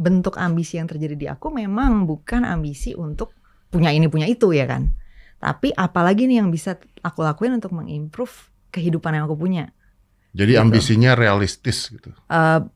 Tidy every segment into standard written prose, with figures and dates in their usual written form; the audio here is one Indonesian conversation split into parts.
bentuk ambisi yang terjadi di aku memang bukan ambisi untuk punya ini punya itu ya kan. Tapi apalagi nih yang bisa aku lakuin untuk mengimprove kehidupan yang aku punya. Jadi gitu. ambisinya realistis gitu.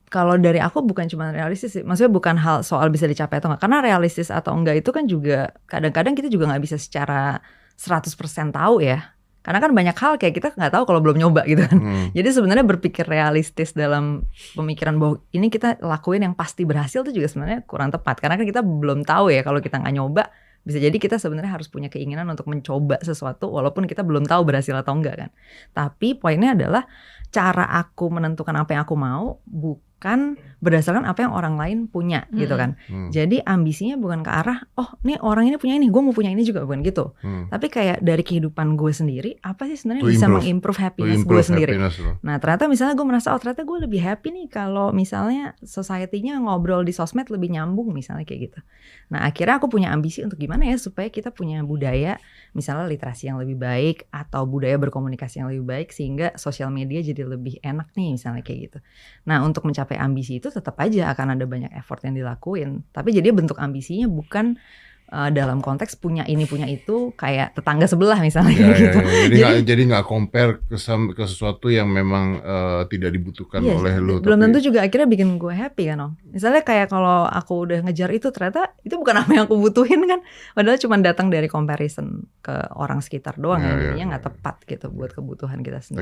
Kalau dari aku bukan cuma realistis sih, maksudnya bukan hal soal bisa dicapai atau enggak. Karena realistis atau enggak itu kan juga kadang-kadang kita juga nggak bisa secara 100% tahu ya. Karena kan banyak hal kayak kita nggak tahu kalau belum nyoba gitu kan. Jadi sebenarnya berpikir realistis dalam pemikiran bahwa ini kita lakuin yang pasti berhasil itu juga sebenarnya kurang tepat. Karena kan kita belum tahu ya kalau kita nggak nyoba. Bisa jadi kita sebenarnya harus punya keinginan untuk mencoba sesuatu walaupun kita belum tahu berhasil atau enggak kan. Tapi poinnya adalah cara aku menentukan apa yang aku mau bukan berdasarkan apa yang orang lain punya gitu kan. Jadi ambisinya bukan ke arah oh nih orang ini punya ini, gue mau punya ini juga, bukan gitu. Tapi kayak dari kehidupan gue sendiri apa sih sebenarnya bisa mengimprove happiness gue sendiri. Nah ternyata misalnya gue merasa oh ternyata gue lebih happy nih kalau misalnya society-nya ngobrol di sosmed lebih nyambung misalnya kayak gitu. Nah akhirnya aku punya ambisi untuk gimana ya supaya kita punya budaya misalnya literasi yang lebih baik atau budaya berkomunikasi yang lebih baik sehingga sosial media jadi lebih enak nih misalnya kayak gitu. Nah untuk mencapai ambisi itu tetap aja akan ada banyak effort yang dilakuin. Tapi jadi bentuk ambisinya bukan dalam konteks punya ini punya itu kayak tetangga sebelah misalnya gitu. Jadi nggak compare ke sesuatu yang memang tidak dibutuhkan oleh lu. Belum tentu juga akhirnya bikin gue happy kan Om. Misalnya kayak kalau aku udah ngejar itu ternyata itu bukan apa yang aku butuhin kan. Padahal cuma datang dari comparison ke orang sekitar doang yang jadinya nggak tepat gitu buat kebutuhan kita sendiri.